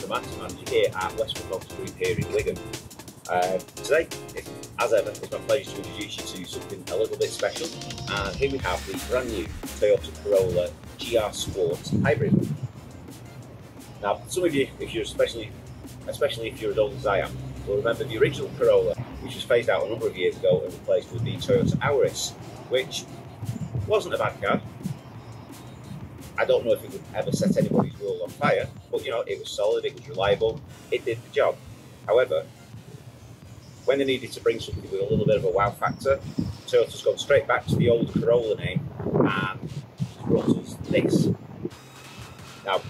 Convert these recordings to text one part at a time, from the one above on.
the Marketing Manager here at Westwood Motors Group here in Wigan. Today, as ever, it's my pleasure to introduce you to something a little bit special. And here we have the brand new Toyota Corolla GR Sport Hybrid. Now, some of you, if you're especially if you're as old as I am, will remember the original Corolla, which was phased out a number of years ago and replaced with the Toyota Auris, which wasn't a bad car. I don't know if it would ever set anybody's world on fire, but you know, it was solid, it was reliable, it did the job. However, when they needed to bring something with a little bit of a wow factor, Toyota's gone straight back to the old Corolla name and brought us this. Now,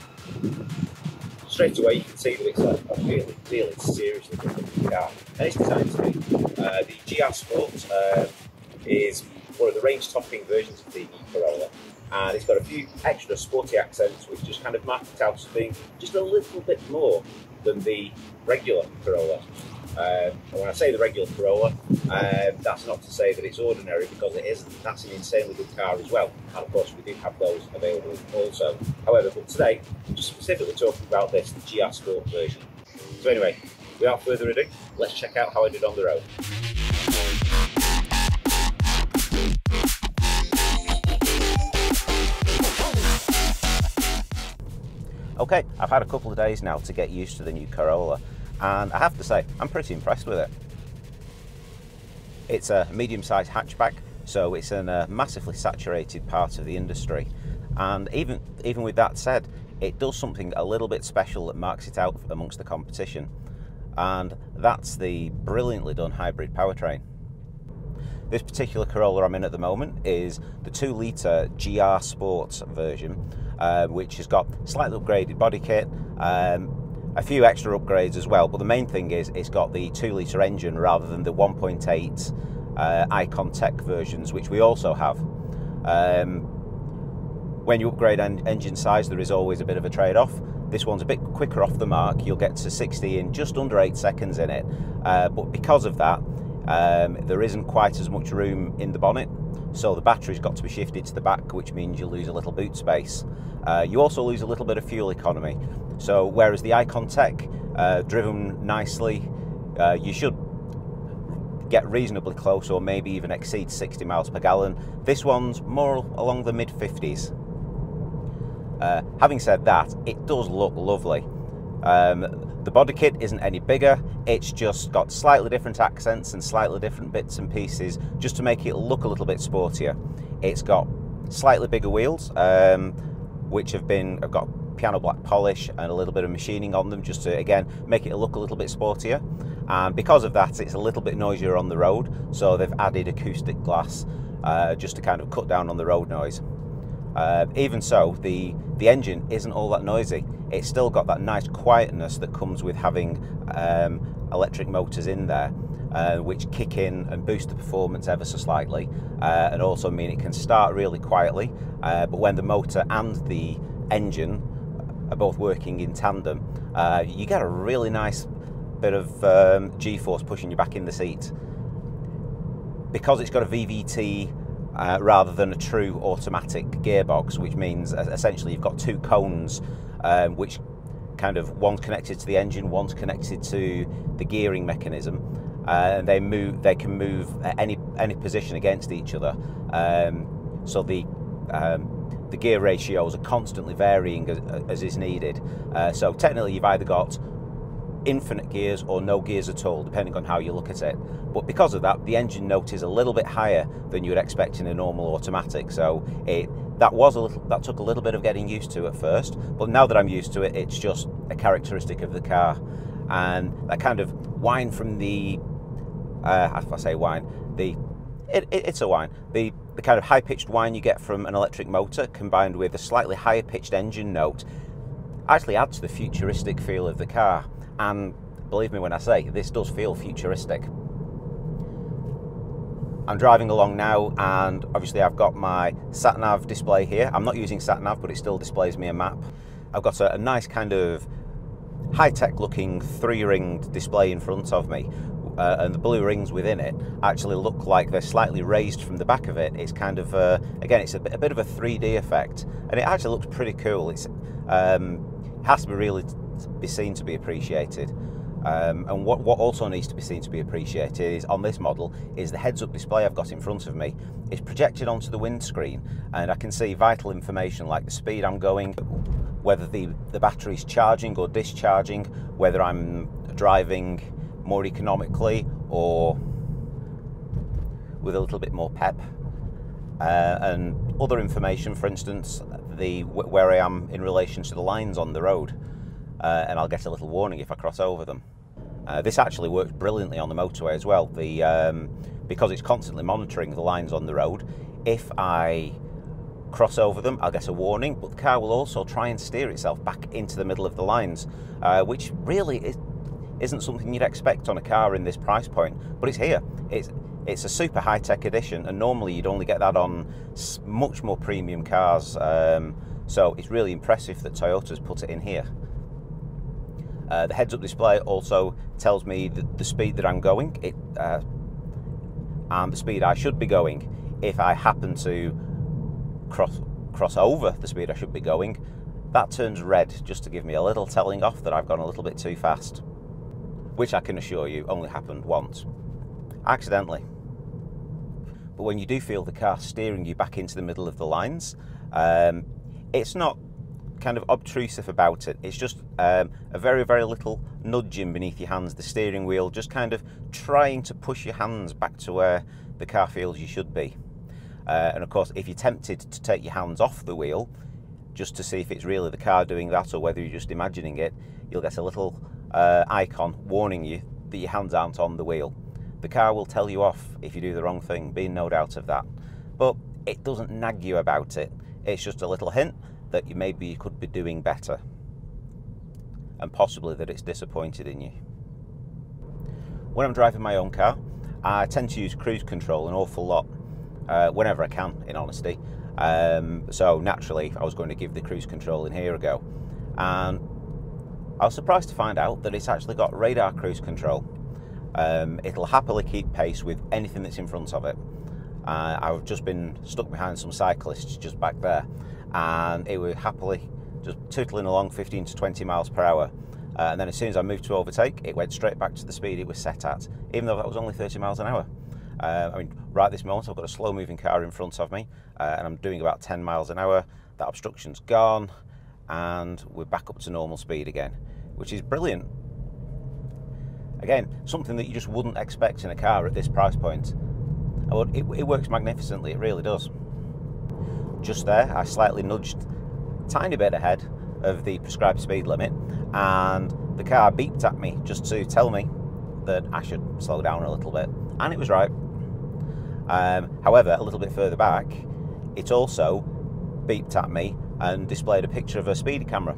straight away you can see that it's a really seriously good car, and it's designed to be. The GR Sport is one of the range-topping versions of the new Corolla, and it's got a few extra sporty accents which just kind of mark it out as being just a little bit more than the regular Corolla. And when I say the regular Corolla, that's not to say that it's ordinary, because it isn't. That's an insanely good car as well, and of course we do have those available also. However, but today I'm just specifically talking about this, the GR Sport version. So anyway, without further ado, let's check out how I did on the road. Okay, I've had a couple of days now to get used to the new Corolla, and I have to say, I'm pretty impressed with it. It's a medium-sized hatchback, so it's in a massively saturated part of the industry. And even with that said, it does something a little bit special that marks it out amongst the competition. And that's the brilliantly done hybrid powertrain. This particular Corolla I'm in at the moment is the 2-litre GR Sport version, which has got slightly upgraded body kit, a few extra upgrades as well, but the main thing is it's got the 2-litre engine rather than the 1.8 Icontech versions, which we also have. When you upgrade engine size, there is always a bit of a trade-off. This one's a bit quicker off the mark. You'll get to 60 in just under 8 seconds in it, but because of that, there isn't quite as much room in the bonnet, so the battery's got to be shifted to the back, which means you lose a little boot space. You also lose a little bit of fuel economy. So whereas the Icontech, driven nicely, you should get reasonably close or maybe even exceed 60 miles per gallon. This one's more along the mid-50s. Having said that, it does look lovely. The body kit isn't any bigger, it's just got slightly different accents and slightly different bits and pieces just to make it look a little bit sportier. It's got slightly bigger wheels, which have got piano black polish and a little bit of machining on them just to, again, make it look a little bit sportier. And because of that, it's a little bit noisier on the road, so they've added acoustic glass just to kind of cut down on the road noise. Even so, the engine isn't all that noisy. It's still got that nice quietness that comes with having electric motors in there, which kick in and boost the performance ever so slightly, and also mean it can start really quietly, but when the motor and the engine are both working in tandem, you get a really nice bit of G-force pushing you back in the seat. Because it's got a VVT rather than a true automatic gearbox, which means essentially you've got two cones, which kind of, one's connected to the engine, one's connected to the gearing mechanism, and they can move at any position against each other. So the gear ratios are constantly varying as is needed. So technically you've either got infinite gears or no gears at all, depending on how you look at it. But because of that, the engine note is a little bit higher than you would expect in a normal automatic. So that took a little bit of getting used to at first, but now that I'm used to it, it's just a characteristic of the car. And that kind of whine from the, if I say whine, it's a whine. The kind of high-pitched whine you get from an electric motor combined with a slightly higher-pitched engine note actually adds to the futuristic feel of the car. And believe me when I say, this does feel futuristic. I'm driving along now, and obviously I've got my sat-nav display here. I'm not using sat-nav, but it still displays me a map. I've got a nice kind of high-tech looking 3-ringed display in front of me, and the blue rings within it actually look like they're slightly raised from the back of it. It's kind of, again, it's a bit of a 3D effect, and it actually looks pretty cool. It's has to be really be seen to be appreciated. And what also needs to be seen to be appreciated is, on this model, is the heads-up display I've got in front of me. It's projected onto the windscreen, and I can see vital information like the speed I'm going, whether the battery's charging or discharging, whether I'm driving more economically or with a little bit more pep, and other information, for instance, where I am in relation to the lines on the road, and I'll get a little warning if I cross over them. This actually works brilliantly on the motorway as well, because it's constantly monitoring the lines on the road. If I cross over them, I'll get a warning, but the car will also try and steer itself back into the middle of the lines, which really isn't something you'd expect on a car in this price point, but it's here. It's a super high-tech edition, and normally you'd only get that on much more premium cars, so it's really impressive that Toyota's put it in here. The heads-up display also tells me the speed that I'm going, and the speed I should be going. If I happen to cross over the speed I should be going, that turns red just to give me a little telling off that I've gone a little bit too fast, which I can assure you only happened once, accidentally. But when you do feel the car steering you back into the middle of the lines, it's not kind of obtrusive about it. It's just a very, very little nudging beneath your hands, the steering wheel, just kind of trying to push your hands back to where the car feels you should be. And of course, if you're tempted to take your hands off the wheel, just to see if it's really the car doing that or whether you're just imagining it, you'll get a little icon warning you that your hands aren't on the wheel. The car will tell you off if you do the wrong thing, be no doubt of that. But it doesn't nag you about it. It's just a little hint that maybe you could be doing better, and possibly that it's disappointed in you. When I'm driving my own car, I tend to use cruise control an awful lot, whenever I can, in honesty. So naturally, I was going to give the cruise control in here a go, and I was surprised to find out that it's actually got radar cruise control. It'll happily keep pace with anything that's in front of it. I've just been stuck behind some cyclists just back there, and it was happily just tootling along 15 to 20 miles per hour. And then as soon as I moved to overtake, it went straight back to the speed it was set at, even though that was only 30 miles an hour. I mean, right this moment, I've got a slow-moving car in front of me, and I'm doing about 10 miles an hour. That obstruction's gone, and we're back up to normal speed again, which is brilliant. Again, something that you just wouldn't expect in a car at this price point. It works magnificently, it really does. Just there, I slightly nudged a tiny bit ahead of the prescribed speed limit, and the car beeped at me just to tell me that I should slow down a little bit, and it was right. However, a little bit further back, it also beeped at me and displayed a picture of a speedy camera,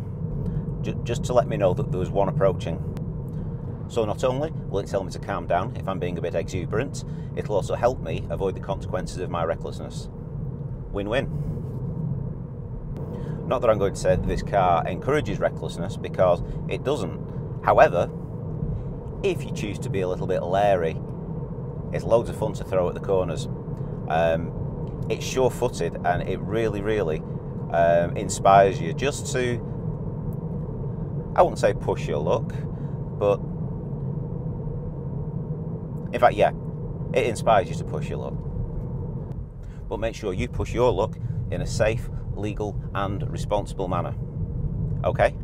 just to let me know that there was one approaching. So not only will it tell me to calm down if I'm being a bit exuberant, it'll also help me avoid the consequences of my recklessness. Win-win. Not that I'm going to say that this car encourages recklessness, because it doesn't. However, if you choose to be a little bit leery, it's loads of fun to throw at the corners. It's sure-footed, and it really, really inspires you just to, I wouldn't say push your luck, but in fact, yeah, it inspires you to push your luck. But make sure you push your luck in a safe, legal and responsible manner. Okay?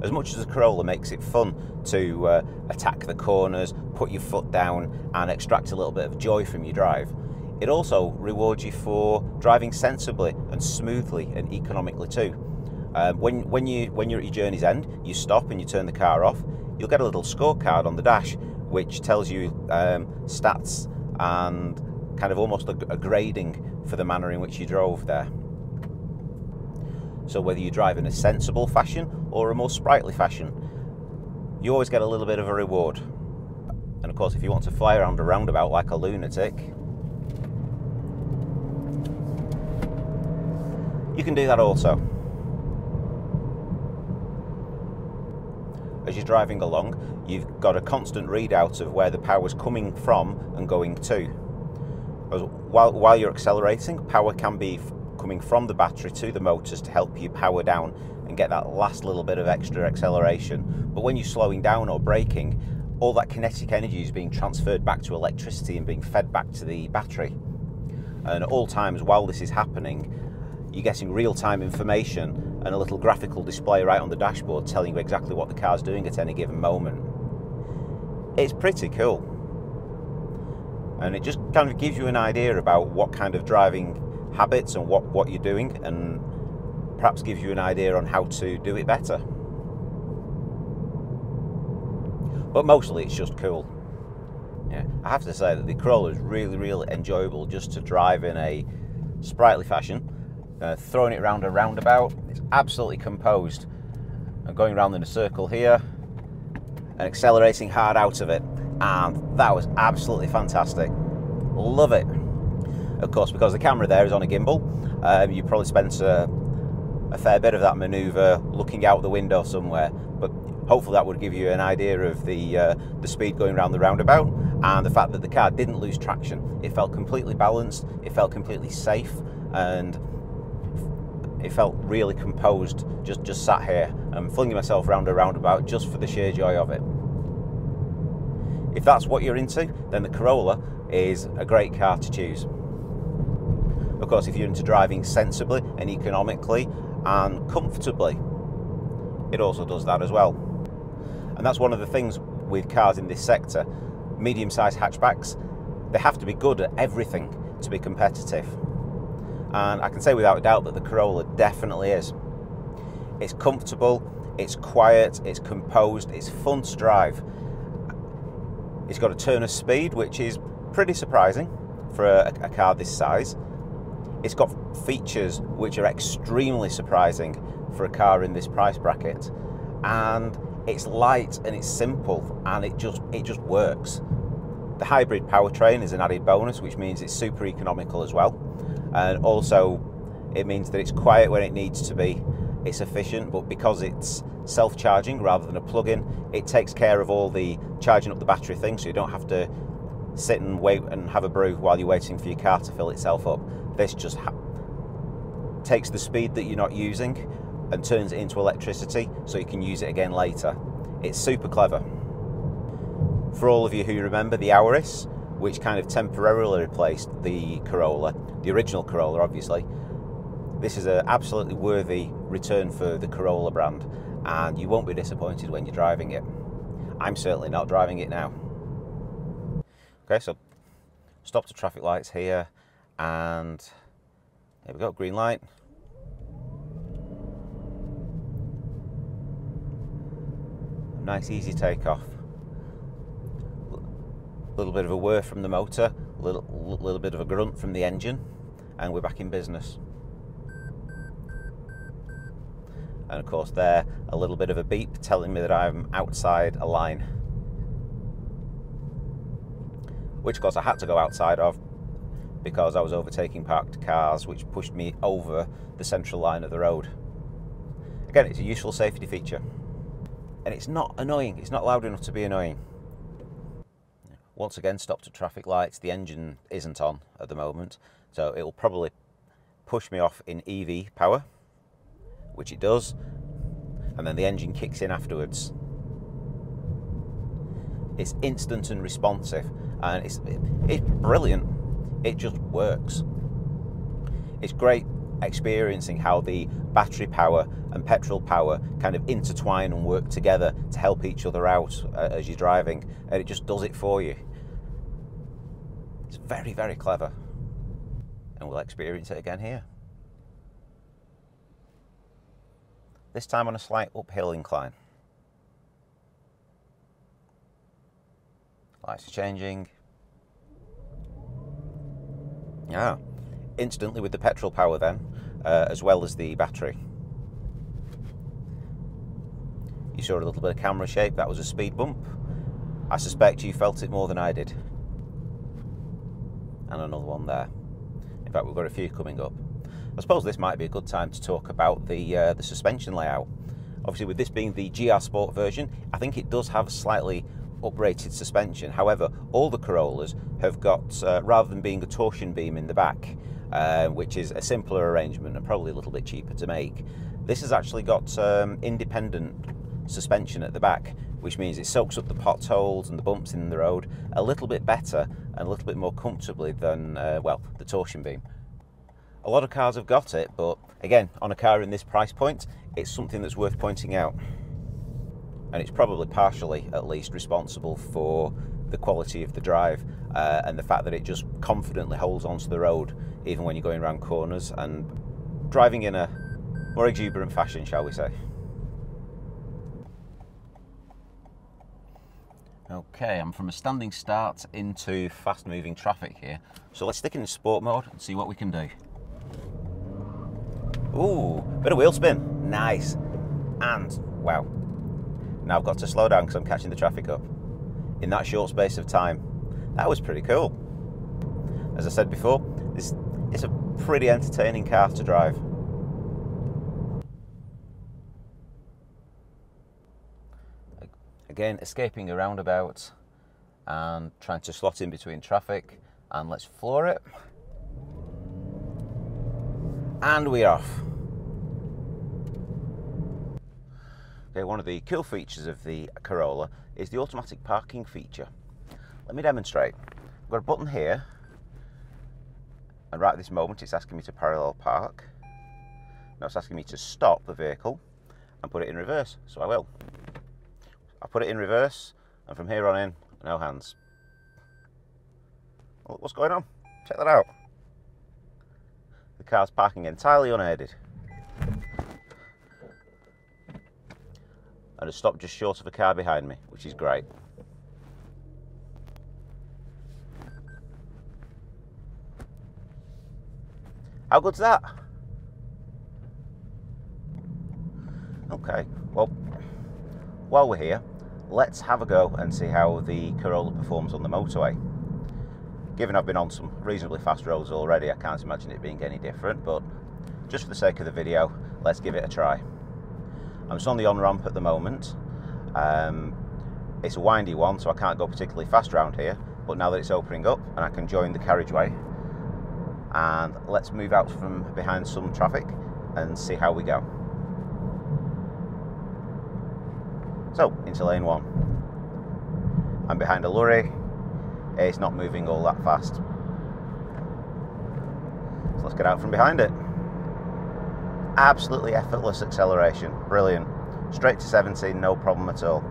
As much as the Corolla makes it fun to attack the corners, put your foot down and extract a little bit of joy from your drive, it also rewards you for driving sensibly and smoothly and economically too. When you're at your journey's end, you stop and you turn the car off, you'll get a little scorecard on the dash which tells you stats and kind of almost a grading for the manner in which you drove there. So whether you drive in a sensible fashion or a more sprightly fashion, you always get a little bit of a reward. And of course, if you want to fly around a roundabout like a lunatic, you can do that also. As you're driving along, you've got a constant readout of where the power's coming from and going to. While you're accelerating, power can be coming from the battery to the motors to help you power down and get that last little bit of extra acceleration. But when you're slowing down or braking, all that kinetic energy is being transferred back to electricity and being fed back to the battery. And at all times while this is happening, you're getting real-time information and a little graphical display right on the dashboard telling you exactly what the car's doing at any given moment. It's pretty cool. And it just kind of gives you an idea about what kind of driving habits and what you're doing, and perhaps gives you an idea on how to do it better. But mostly it's just cool. Yeah, I have to say that the Corolla is really, really enjoyable just to drive in a sprightly fashion. Throwing it around a roundabout, it's absolutely composed. And going around in a circle here and accelerating hard out of it. And that was absolutely fantastic. Love it. Of course, because the camera there is on a gimbal, you probably spent a fair bit of that manoeuvre looking out the window somewhere. But hopefully that would give you an idea of the speed going around the roundabout, and the fact that the car didn't lose traction. It felt completely balanced, it felt completely safe, and it felt really composed, just sat here and flinging myself around a roundabout just for the sheer joy of it. If that's what you're into, then the Corolla is a great car to choose. Of course, if you're into driving sensibly and economically and comfortably, it also does that as well. And that's one of the things with cars in this sector. Medium-sized hatchbacks, they have to be good at everything to be competitive. And I can say without a doubt that the Corolla definitely is. It's comfortable, it's quiet, it's composed, it's fun to drive. It's got a turn of speed, which is pretty surprising for a car this size. It's got features which are extremely surprising for a car in this price bracket. And it's light and it's simple and it just works. The hybrid powertrain is an added bonus, which means it's super economical as well. And also it means that it's quiet when it needs to be. It's efficient, but because it's self-charging rather than a plug-in, it takes care of all the charging up the battery thing, so you don't have to sit and wait and have a brew while you're waiting for your car to fill itself up. This just takes the speed that you're not using and turns it into electricity so you can use it again later. It's super clever. For all of you who remember the Auris, which kind of temporarily replaced the Corolla, the original Corolla obviously, this is an absolutely worthy return for the Corolla brand, and you won't be disappointed when you're driving it. I'm certainly not driving it now. Okay, so stop to traffic lights here, and here we go, green light. Nice easy takeoff. A little bit of a whir from the motor, a little bit of a grunt from the engine, and we're back in business. And of course there, a little bit of a beep telling me that I'm outside a line. Which of course I had to go outside of because I was overtaking parked cars, which pushed me over the central line of the road. Again, it's a useful safety feature. And it's not annoying, it's not loud enough to be annoying. Once again, stopped at traffic lights. The engine isn't on at the moment, so it will probably push me off in EV power, which it does, and then the engine kicks in afterwards. It's instant and responsive, and it's brilliant. It just works. It's great experiencing how the battery power and petrol power kind of intertwine and work together to help each other out as you're driving, and it just does it for you. It's very, very clever, and we'll experience it again here. This time on a slight uphill incline. Lights are changing. Ah, instantly with the petrol power then, as well as the battery. You saw a little bit of camera shake, that was a speed bump. I suspect you felt it more than I did. And another one there. In fact, we've got a few coming up. I suppose this might be a good time to talk about the suspension layout. Obviously, with this being the GR Sport version, I think it does have slightly uprated suspension. However, all the Corollas have got, rather than being a torsion beam in the back, which is a simpler arrangement and probably a little bit cheaper to make, This has actually got independent suspension at the back, which means it soaks up the potholes and the bumps in the road a little bit better and a little bit more comfortably than, well, the torsion beam. A lot of cars have got it, but again, on a car in this price point, it's something that's worth pointing out. And it's probably partially, at least, responsible for the quality of the drive and the fact that it just confidently holds onto the road, even when you're going around corners and driving in a more exuberant fashion, shall we say. Okay, I'm from a standing start into fast-moving traffic here. So let's stick in sport mode and see what we can do. Ooh, bit of wheel spin. Nice. And, wow. Now I've got to slow down because I'm catching the traffic up. In that short space of time. That was pretty cool. As I said before, it's a pretty entertaining car to drive. Again, escaping a roundabout and trying to slot in between traffic, and let's floor it. And we're off. Okay, one of the cool features of the Corolla is the automatic parking feature. Let me demonstrate. I've got a button here, and right at this moment it's asking me to parallel park. Now it's asking me to stop the vehicle and put it in reverse, so I will. I put it in reverse, and from here on in, no hands. Oh, what's going on? Check that out. The car's parking entirely unaided. And has stopped just short of a car behind me, which is great. How good's that? Okay, well, while we're here, let's have a go and see how the Corolla performs on the motorway. Given I've been on some reasonably fast roads already, I can't imagine it being any different, but just for the sake of the video, let's give it a try. I'm just on the on-ramp at the moment. It's a windy one, so I can't go particularly fast around here, but now that it's opening up and I can join the carriageway, and let's move out from behind some traffic and see how we go. So, into lane 1. I'm behind a lorry. It's not moving all that fast. So let's get out from behind it. Absolutely effortless acceleration. Brilliant. Straight to 70, no problem at all.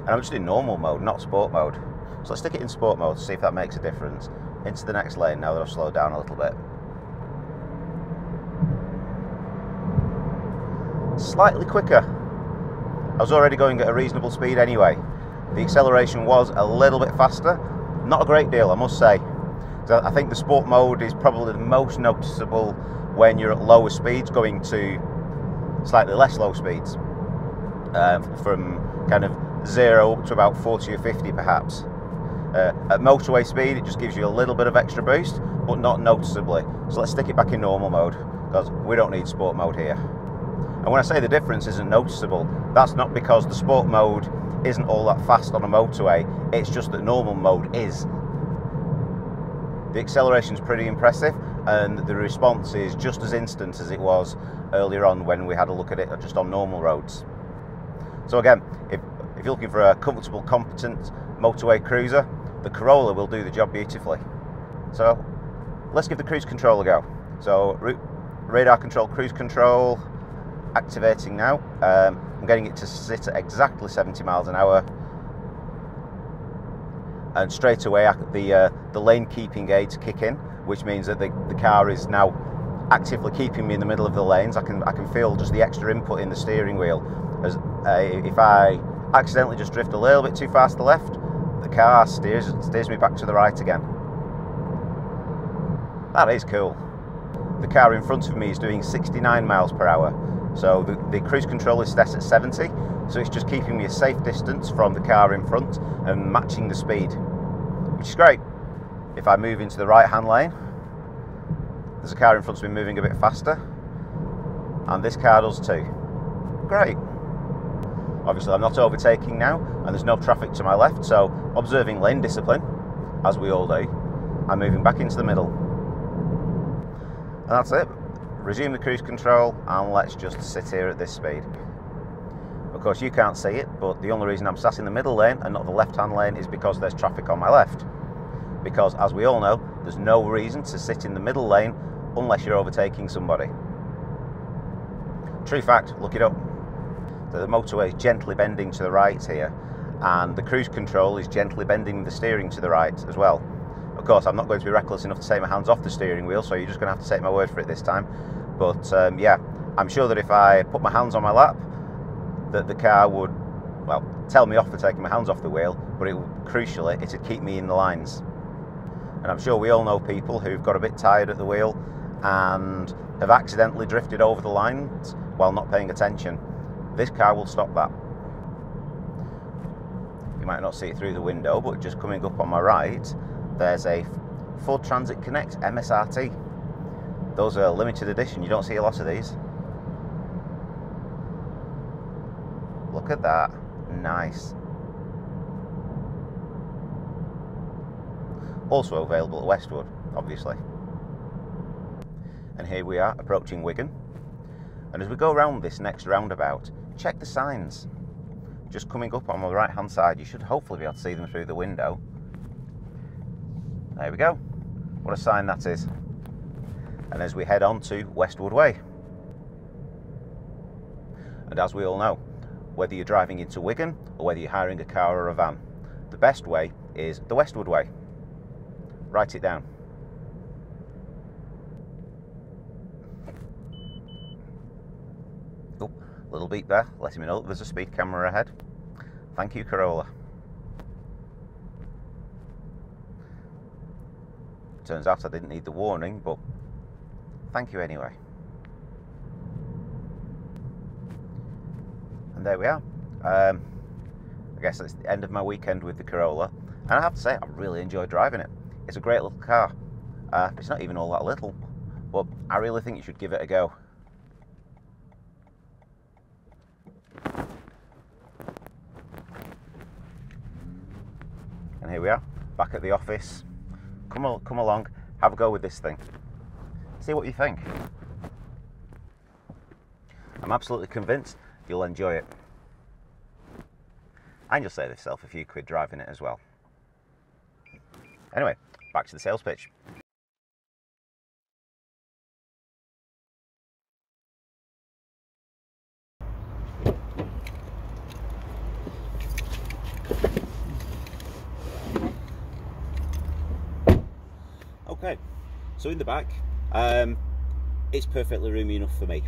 And I'm just in normal mode, not sport mode. So let's stick it in sport mode to see if that makes a difference. Into the next lane now that I've slowed down a little bit. Slightly quicker. I was already going at a reasonable speed anyway. The acceleration was a little bit faster. Not a great deal, I must say. So I think the sport mode is probably the most noticeable when you're at lower speeds, going to slightly less low speeds. From kind of 0 up to about 40 or 50 perhaps. At motorway speed, it just gives you a little bit of extra boost, but not noticeably. So let's stick it back in normal mode, because we don't need sport mode here. And when I say the difference isn't noticeable, that's not because the sport mode isn't all that fast on a motorway, it's just that normal mode is. The acceleration is pretty impressive, and the response is just as instant as it was earlier on when we had a look at it just on normal roads. So again, if you're looking for a comfortable, competent motorway cruiser, the Corolla will do the job beautifully. So let's give the cruise control a go. So radar control, cruise control, activating now. I'm getting it to sit at exactly 70 miles an hour, and straight away the lane keeping aids kick in, which means that the car is now actively keeping me in the middle of the lanes. I can feel just the extra input in the steering wheel, as if I accidentally just drift a little bit too far to the left, the car steers me back to the right again. That is cool. The car in front of me is doing 69 miles per hour. So the cruise control is set at 70, so it's just keeping me a safe distance from the car in front and matching the speed, which is great. If I move into the right hand lane, there's a car in front of me moving a bit faster, and this car does too. Great. Obviously I'm not overtaking now, and there's no traffic to my left, so observing lane discipline, as we all do, I'm moving back into the middle. And that's it. resume the cruise control, and let's just sit here at this speed. Of course you can't see it, but the only reason I'm sat in the middle lane and not the left-hand lane is because there's traffic on my left. Because as we all know, there's no reason to sit in the middle lane unless you're overtaking somebody. True fact, look it up. So the motorway is gently bending to the right here, and the cruise control is gently bending the steering to the right as well. Of course, I'm not going to be reckless enough to take my hands off the steering wheel, so you're just going to have to take my word for it this time. But yeah, I'm sure that if I put my hands on my lap, that the car would, well, tell me off for taking my hands off the wheel, but crucially, it'd keep me in the lines. And I'm sure we all know people who've got a bit tired at the wheel and have accidentally drifted over the lines while not paying attention. This car will stop that. You might not see it through the window, but just coming up on my right, there's a Ford Transit Connect MSRT. Those are limited edition, you don't see a lot of these. Look at that, nice. Also available at Westwood, obviously. And here we are approaching Wigan. And as we go around this next roundabout, check the signs. Just coming up on the right hand side, you should hopefully be able to see them through the window. There we go. What a sign that is. And as we head on to Westwood Way. And as we all know, whether you're driving into Wigan or whether you're hiring a car or a van, the best way is the Westwood Way. Write it down. Oh, little beep there, letting me know that there's a speed camera ahead. Thank you, Corolla. Turns out I didn't need the warning, but thank you anyway. And there we are. I guess it's the end of my weekend with the Corolla, and I have to say I really enjoyed driving it. It's a great little car. It's not even all that little, but I really think you should give it a go. And here we are, back at the office. Come along, have a go with this thing. See what you think. I'm absolutely convinced you'll enjoy it. And you'll save yourself a few quid driving it as well. Anyway, back to the sales pitch. Okay, so in the back, it's perfectly roomy enough for me.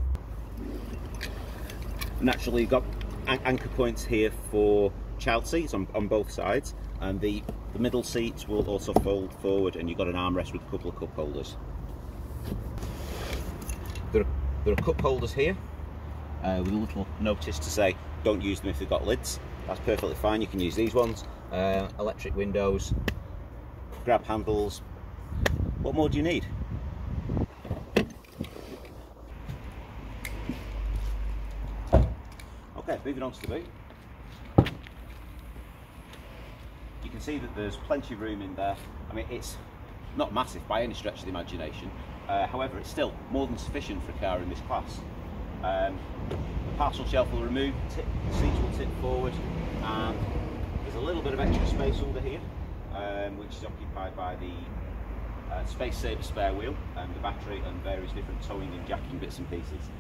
Naturally, you've got anchor points here for child seats on both sides, and the middle seats will also fold forward, and you've got an armrest with a couple of cup holders. There are cup holders here with a little notice to say don't use them if they've got lids. That's perfectly fine, you can use these ones. Electric windows, grab handles. What more do you need? Okay, moving on to the boot. You can see that there's plenty of room in there. I mean, it's not massive by any stretch of the imagination. However, it's still more than sufficient for a car in this class. The parcel shelf will remove, the seats will tip forward, and there's a little bit of extra space under here, which is occupied by the space saver spare wheel and the battery and various different towing and jacking bits and pieces.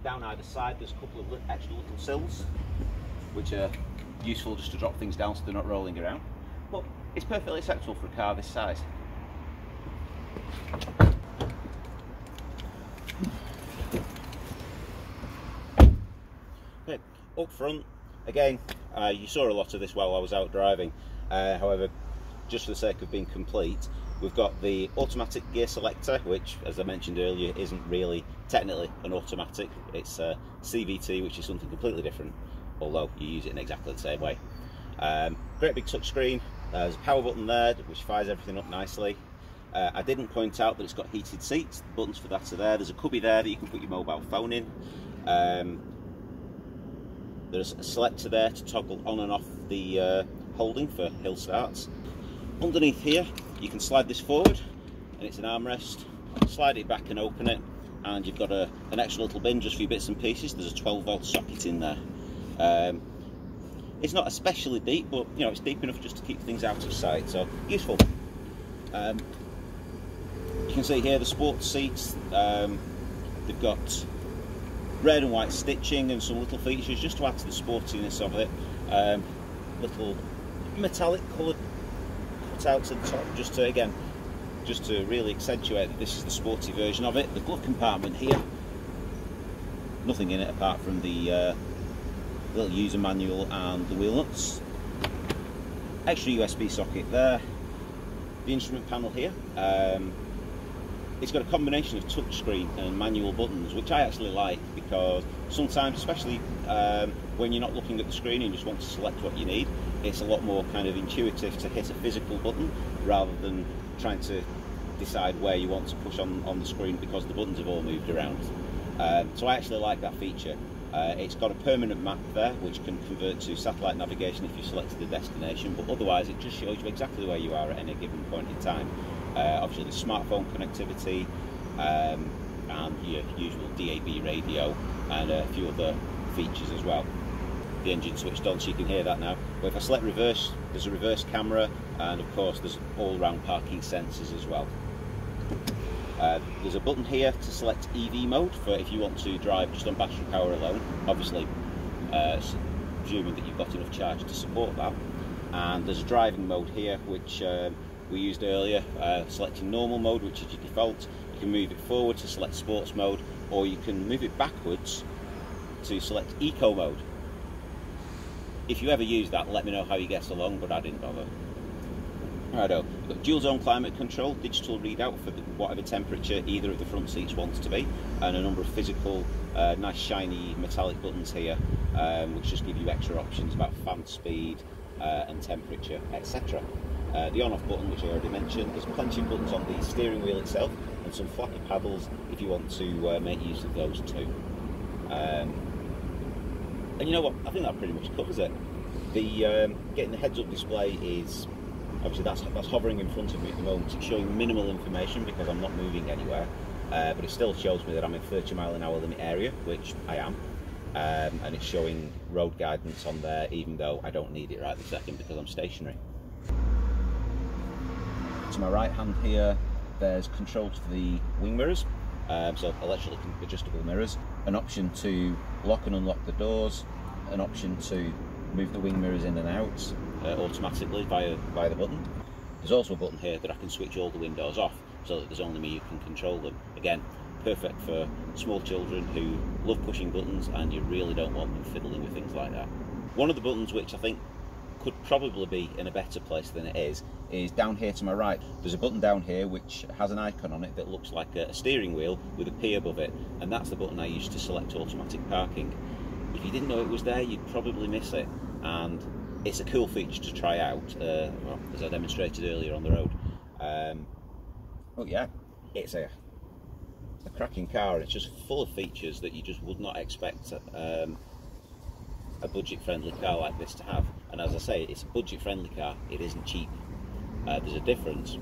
Down either side there's a couple of extra little sills which are useful just to drop things down so they're not rolling around, but it's perfectly acceptable for a car this size. Okay, up front again, you saw a lot of this while I was out driving. However, just for the sake of being complete, we've got the automatic gear selector, which, as I mentioned earlier, isn't really technically an automatic. It's a CVT, which is something completely different, although you use it in exactly the same way. Great big touchscreen. There's a power button there, which fires everything up nicely. I didn't point out that it's got heated seats. The buttons for that are there. There's a cubby there that you can put your mobile phone in. There's a selector there to toggle on and off the holding for hill starts. Underneath here you can slide this forward and it's an armrest. Slide it back and open it, and you've got an extra little bin just for your bits and pieces. There's a 12-volt socket in there. It's not especially deep, but you know, it's deep enough just to keep things out of sight, so useful. You can see here the sports seats. They've got red and white stitching and some little features just to add to the sportiness of it. Little metallic coloured cutouts at the top, just to really accentuate that this is the sporty version of it. The glove compartment here, nothing in it apart from the little user manual and the wheel nuts. Extra USB socket there. The instrument panel here. It's got a combination of touchscreen and manual buttons, which I actually like, because sometimes, especially when you're not looking at the screen and you just want to select what you need, it's a lot more kind of intuitive to hit a physical button rather than trying to decide where you want to push on the screen, because the buttons have all moved around. So I actually like that feature. It's got a permanent map there which can convert to satellite navigation if you selected the destination, but otherwise it just shows you exactly where you are at any given point in time. Obviously the smartphone connectivity, and your usual DAB radio and a few other features as well. The engine switched on, so you can hear that now. But if I select reverse, there's a reverse camera, and of course there's all-round parking sensors as well. There's a button here to select EV mode for if you want to drive just on battery power alone, obviously presuming that you've got enough charge to support that. And there's a driving mode here which we used earlier, selecting normal mode, which is your default. You can move it forward to select sports mode, or you can move it backwards to select eco mode. If you ever use that, let me know how you get along, but I didn't bother. Righto, we've got dual zone climate control, digital readout for whatever temperature either of the front seats wants to be, and a number of physical, nice shiny metallic buttons here, which just give you extra options about fan speed and temperature, etc. The on-off button, which I already mentioned. There's plenty of buttons on the steering wheel itself, and some flappy paddles if you want to make use of those too. And you know what? I think that pretty much covers it. The getting the heads-up display is obviously that's hovering in front of me at the moment. It's showing minimal information because I'm not moving anywhere, but it still shows me that I'm in 30-mile-an-hour limit area, which I am, and it's showing road guidance on there, even though I don't need it right this second because I'm stationary. To my right hand here, there's controls for the wing mirrors, so electrically adjustable mirrors, an option to lock and unlock the doors, an option to move the wing mirrors in and out automatically via the button. There's also a button here that I can switch all the windows off so that there's only me who can control them. Again, perfect for small children who love pushing buttons and you really don't want them fiddling with things like that. One of the buttons which I think could probably be in a better place than it is down here to my right. There's a button down here which has an icon on it that looks like a steering wheel with a P above it, and that's the button I used to select automatic parking. If you didn't know it was there, you'd probably miss it, and it's a cool feature to try out, well, as I demonstrated earlier on the road. Oh yeah, it's a cracking car. It's just full of features that you just would not expect a budget-friendly car like this to have. And as I say, it's a budget-friendly car. It isn't cheap. There's a difference.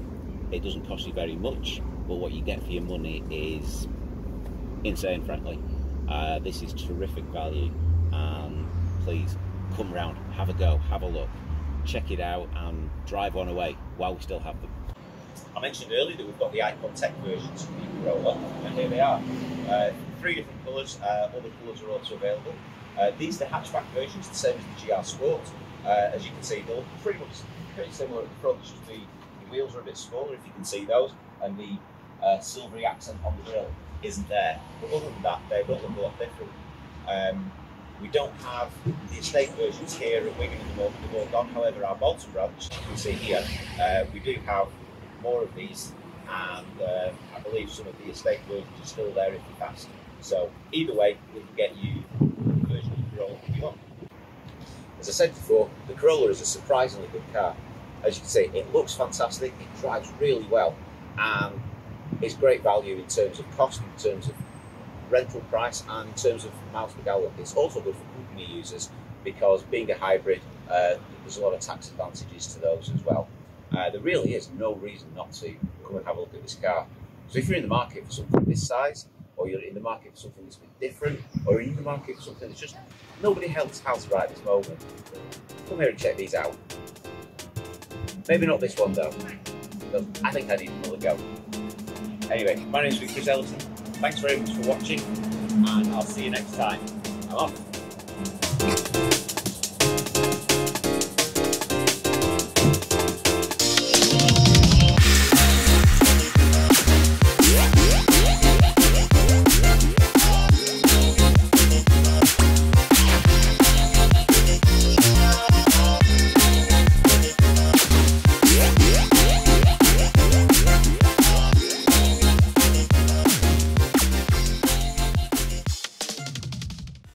It doesn't cost you very much, but what you get for your money is insane, frankly. This is terrific value, and please come round, have a go, have a look, check it out and drive one away while we still have them. I mentioned earlier that we've got the Icontech versions of the Corolla, and here they are. 3 different colours, other colours are also available. These are the hatchback versions, the same as the GR Sport. As you can see, they look pretty similar at the front, just the wheels are a bit smaller, if you can see those, and the silvery accent on the grille isn't there. But other than that, they don't look a lot different. We don't have the estate versions here at Wigan and Bolton, they've all gone. However, our Bolton branch, you can see here, we do have more of these, and I believe some of the estate versions are still there if you fast. So either way, we can get you the version of the Corolla if you want. As I said before, the Corolla is a surprisingly good car. As you can see, it looks fantastic, it drives really well, and it's great value in terms of cost, in terms of rental price, and in terms of miles per gallon. It's also good for company users because being a hybrid, there's a lot of tax advantages to those as well. There really is no reason not to come and have a look at this car. So if you're in the market for something this size, or you're in the market for something that's a bit different, or you're in the market for something that's just nobody else has right at this moment, come here and check these out. Maybe not this one though, because I think I need another go. Anyway, my name's Chris Ellison. Thanks very much for watching, and I'll see you next time. I'm off.